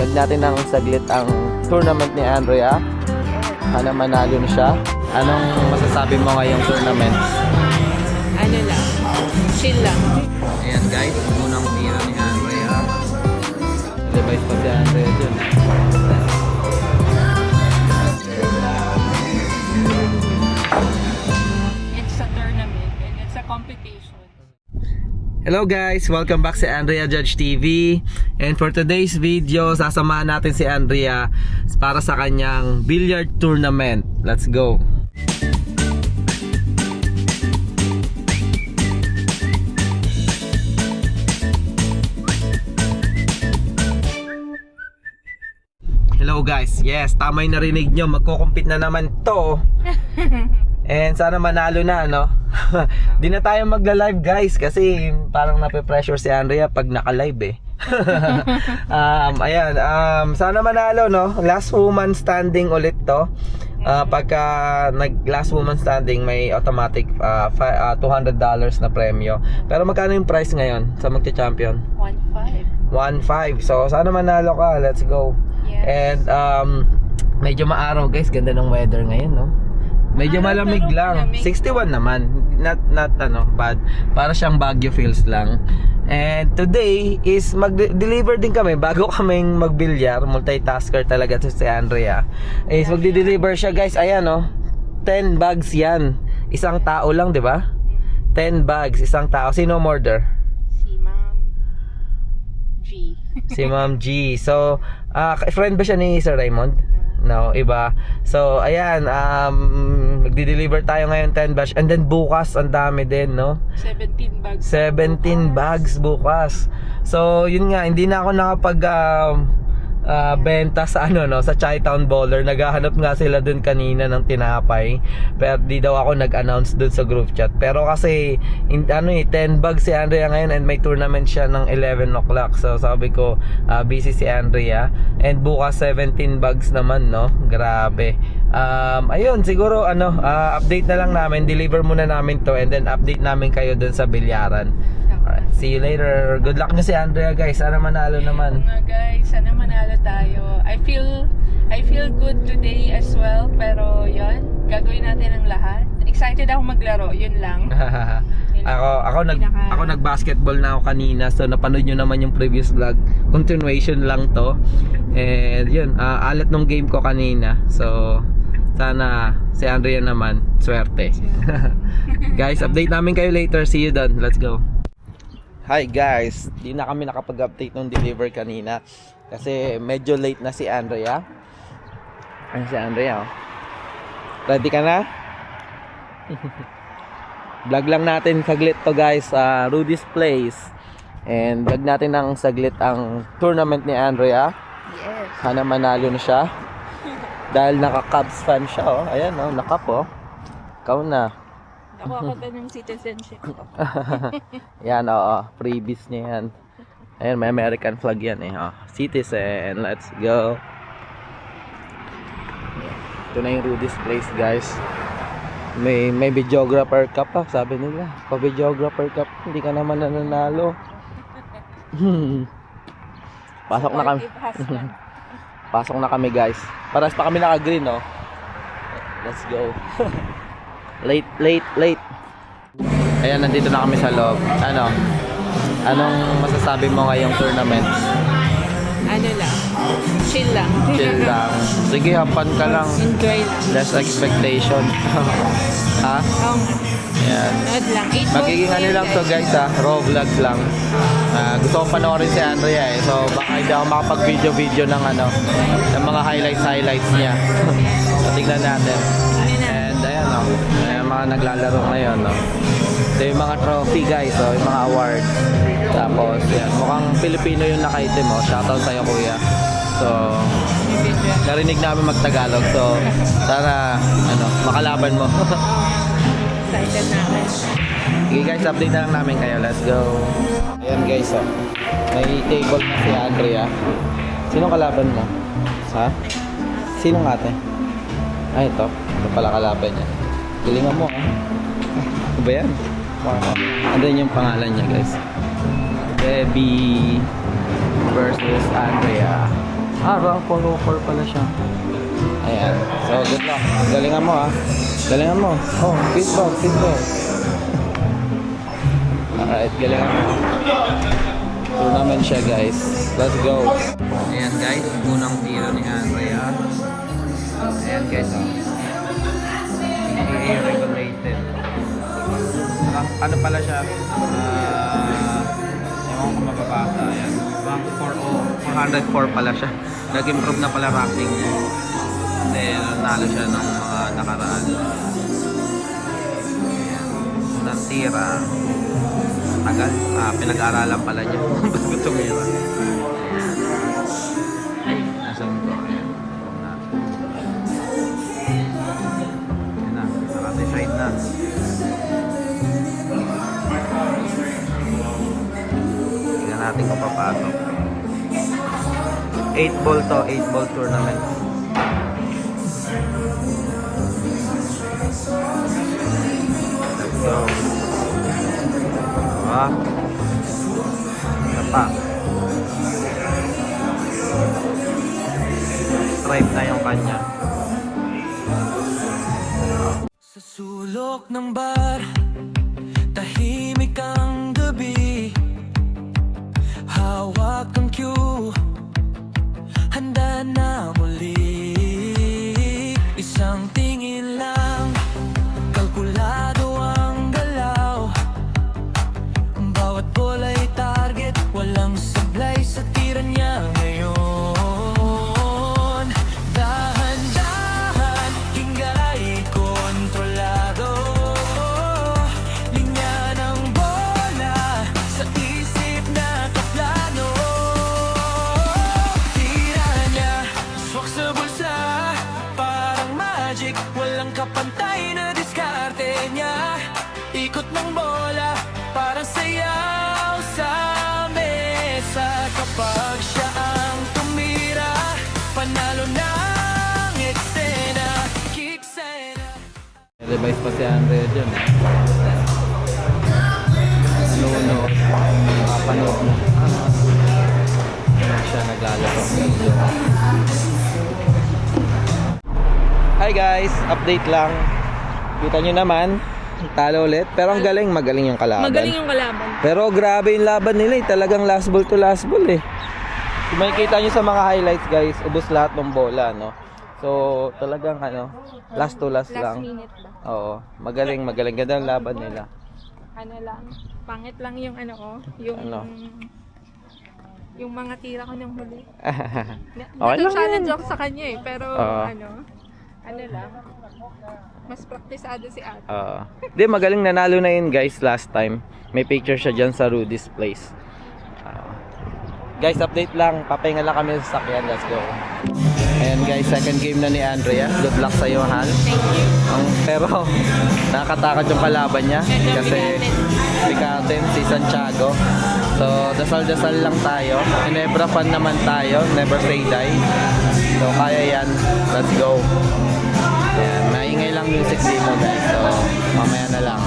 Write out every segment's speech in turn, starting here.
Huwag natin ng saglit ang tournament ni Andrea. Sana manalo na siya. Anong masasabi mo ngayong tournament? Ano lang, chill lang. Ayan guys, unang tira ni Andrea. Revise pa si Andrea dyan. It's a tournament and it's a competition. Hello guys! Welcome back sa Andrea Judge TV. And for today's video, sasamahan natin si Andrea para sa kanyang billiard tournament. Let's go! Hello guys! Yes, tama yung narinig nyo. Magko-compete na naman to. And sana manalo na, no? Di na tayo magla-live guys kasi parang nape-pressure si Andrea pag naka-live eh. Ayan, sana manalo, no? Last woman standing ulit to. Pagka nag-last woman standing may automatic $200 na premyo. Pero magkano yung price ngayon sa magcha-champion? 1-5. 1.5. So sana manalo ka. Let's go. Yes. And medyo maaraw guys, ganda ng weather ngayon, no? Medyo malamig lang. 61 naman. Not ano, bad. Para siyang Baguio feels lang. And today is mag-deliver din kami bago kaming magbilyar. Multitasker talaga to si Andrea. Is magdi-deliver siya guys. Ayan, no. 10 bags 'yan. Isang tao lang, 'di ba? 10 bags, isang tao. Sino order? Si Ma'am G. Si Ma'am G. So, friend ba siya ni Sir Raymond? No, iba. So, ayan, magdi-deliver tayo ngayon 10 bags. And then bukas, ang dami din, no? 17 bags. 17 bags bukas. So, yun nga, hindi na ako nakapag benta sa ano, no, sa Chi-Town Bowler. Naghahanap nga sila dun kanina ng tinapay. Pero di daw ako nag-announce dun sa group chat. Pero kasi 10 bags si Andrea ngayon and may tournament siya ng 11 o'clock. So sabi ko, busy si Andrea. And bukas 17 bags naman, no. Grabe. Ayun, siguro update na lang namin, deliver muna namin to and then update namin kayo dun sa bilyaran. Alright, see you later. Good luck na si Andrea guys. Sana manalo naman. Mga guys, sana manalo tayo. I feel good today as well. Pero yon, gagawin natin ang lahat. Excited ako maglaro, yun lang. Ako nag-basketball na ako kanina. So napanood nyo naman yung previous vlog. Continuation lang to. And yun, alat nung game ko kanina. So sana si Andrea naman swerte. Guys, update namin kayo later. See you done. Let's go. Hi guys, di na kami nakapag-update nung deliver kanina kasi medyo late na si Andrea. Ayun si Andrea, oh. Ready ka na? Vlog lang natin saglit to guys, Rudy's Place. And vlog natin ng saglit ang tournament ni Andrea. Yes. Sana manalo na siya. Dahil naka-Cubs fan siya, oh. Ayan, oh, naka po. Ikaw na. Ako ng citizenship ko. Yan, oo. Freebies niya yan. Ayan, may American flag yan eh. Oh. Citizen, let's go. Ito na yung Rudy's Place guys. May videographer cup pa, sabi nila. Pa-videographer cup, hindi ka naman nananalo. Pasok na kami. Pasok na kami guys. Paras pa kami naka-green, oh. Let's go. Late. Ayan, nandito na kami sa loob. Anong masasabi mo ngayong tournament? Ano lang, chill lang. Chill lang. Sige, hapan ka lang. Enjoy lang. Less expectation. Ha? Ayan. Nood lang. 8 Magiging ano lang to guys, raw vlogs lang. Gusto ko panoorin si Andrea eh. So baka hindi ako makapag-video ng ng mga highlights niya. So tignan natin. And ayan, no. Ayan, mga naglalaro ngayon, no. So yung mga trophy guys, so yung mga award. Tapos yan, mukhang Pilipino yung naka-item, oh. Shoutout sa'yo kuya. So narinig namin mag-Tagalog. So sana makalaban mo. Excited na ako. Okay guys, update na lang namin kayo. Let's go. Ayan guys, oh. May table na si Andrea. Sinong kalaban mo? Ha? Sinong ate? Ay, ito. Ito pala kalaban niya. Galingan mo, ha? Ano ba yan? Andun yung pangalan niya guys. Debbie versus Andrea. rank 404 pala siya. Ayan. So, good luck. Galingan mo ha. Galingan mo. Oh, feedback, feedback. Alright, galingan mo. Tournament siya guys. Let's go. Ayan guys, unang tiro ni Andrea. Ayan guys, oh. PA regulated. Ano pala siya? Ewan ko mababasa. Ayan. Rank 404 pala siya. Nag-improve na pala ranking niya. Then, nalo siya ng mga nakaraan. Ayan. Unang tira. Tagal. Pinag-aralan pala niya. Ba't ko tumira? Ayan. Ay, nasa ko. Ayan. Ayan na. Naka-decide na. Tingnan natin kung papasok. 8 ball to. 8 ball tournament. Let's go. Ano pa? Stripe na yung kanya. Sa sulok ng bar, tahimik ang gabi. Hawak ang cue, handa na muli. Isang tingin lang, kalkulado ang galaw. Bawat bola ay target, walang sablay sa tira niya ngayon. Dahan-dahan, hingalay kontrolado. Linya ng bola, sa isip na kaplano. Tira niya, swak sa bulsa, parang magic. Walang kapantay na diskarte niya. Ikot ng bola, parang sayaw sa mesa. Kapag siya ang tumira, panalo ng eksena. Kiksena. Revise pa si Andrea dyan. Ano, makapanood mo. Siya naglalaro. Hi guys, update lang. Kita nyo naman, talo ulit. Pero ang galing, magaling yung kalaban. Magaling yung kalaban. Pero grabe yung laban nila eh. Talagang last ball to last ball eh. Kung makikita nyo sa mga highlights guys, ubos lahat ng bola, no? So, talagang ano, last to last Last lang. minute ba? Oo, magaling. Ganda ang laban nila. Ano lang, pangit lang yung ano ko, yung Ano? yung mga tira ko ng huli. Okay lang Challenge yan. ako sa kanya eh, pero Oo. ano lang, mas praktisado si ate. Di, magaling, nanalo na yun guys last time. May picture siya dyan sa Rudy's Place. Guys, update lang. Papahinga lang kami sa sakyan. Let's go. Ayan guys, second game na ni Andrea. Good luck sa'yo, Han. Thank you. Pero nakakatakot yung kalaban niya. Kasi bikatin si Santiago. So, dasal-dasal lang tayo. Ginebra fan naman tayo. Never say die. So, kaya yan. Let's go. Ayan, maingay lang music demo guys. So, mamaya na lang.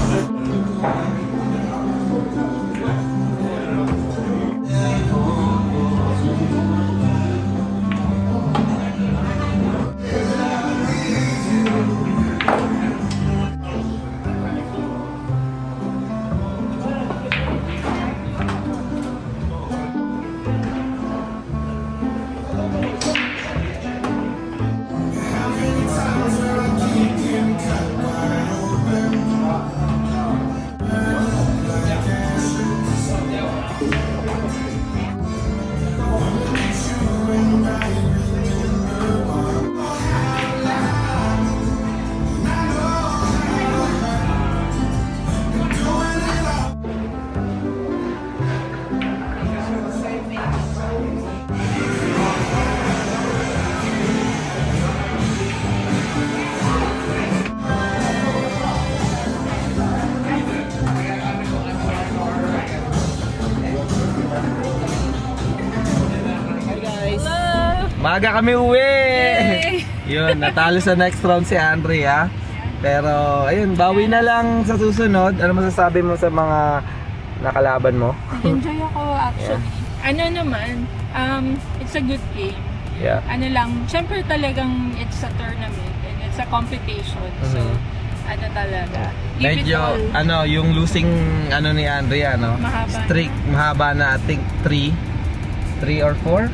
Maaga kami uwi! Yay! Yun, natalo sa next round si Andrea. Pero, ayun, bawi na lang sa susunod. Ano masasabi mo sa mga nakalaban mo? Enjoy ako actually. Ano naman, it's a good game. Yeah. ano lang, syempre talagang it's a tournament and it's a competition. So, ano talaga. Give it all. Medyo, yung losing, ni Andrea, Mahaba streak, mahaba na, I think, 3 or 4?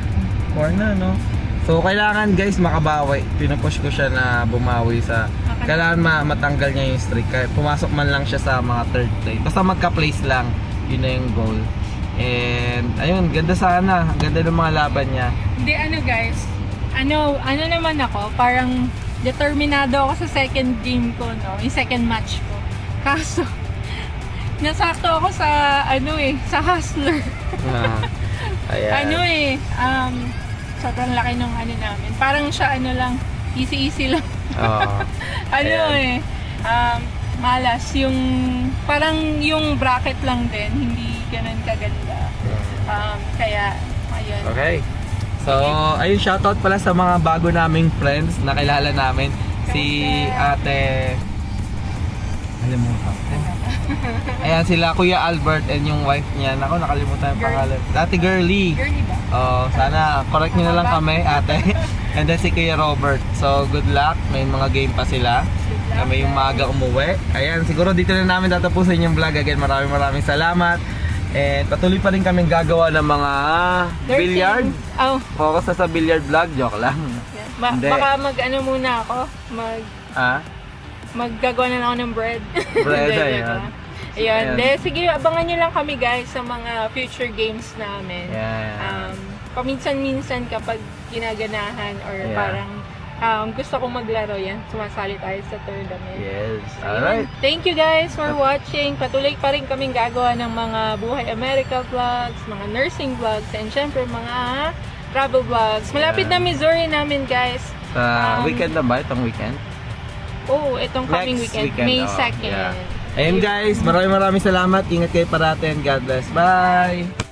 4 na, no? So, kailangan, guys, makabawi. Pinupush ko siya na bumawi sa, kailangan matanggal niya yung streak. Kaya pumasok man lang siya sa mga third place. Basta magka-place lang, yun na yung goal. And, ayun, ganda sana. Ganda ng mga laban niya. Hindi, guys, ano naman ako, parang determinado ako sa second game ko, no? Yung second match ko. Kaso, nasakto ako sa, sa hustler. Ayan. Sobrang laki nung namin. Parang siya, lang, easy lang. Oh. Ayan. Malas. Parang yung bracket lang din, hindi ganun kaganda. Kaya, ayun. Okay. So, ayun, shoutout pala sa mga bago naming friends na kilala namin. Si Ate... Nakalimutan ko. Ayan, sila Kuya Albert and yung wife niya. Naku, nakalimutan yung pangalan. Ate Girly. Girly ba? Oh, sana correct niyo na lang kami, ate. And then si Kuya Robert. So, good luck. May mga game pa sila. May yung maaga umuwi. Ayan, siguro dito na namin tatapusin yung vlog. Again, maraming salamat. And patuloy pa rin kaming gagawa ng mga billiard. Oh. Focus na sa billiard vlog. Joke lang. Hindi. Baka muna ako. Maggagawa na lang ako ng bread. Bread, Hindi, ayan. diba? Ayan. Sige, abangan nyo lang kami guys sa mga future games namin. Yeah. Paminsan-minsan kapag ginaganahan or Yeah. parang gusto kong maglaro yan, sumasali tayo sa tournament. Yes. Ayun. Alright. Thank you guys for watching. Patuloy pa rin kaming gagawa ng mga Buhay America vlogs, mga nursing vlogs, and syempre mga travel vlogs. Malapit Yeah. na Missouri namin guys. Weekend na ba? Itong weekend? Oh, itong coming Next weekend, May oh, 2nd. yeah. Ayun guys, maraming salamat. Ingat kayo parati and God bless. Bye!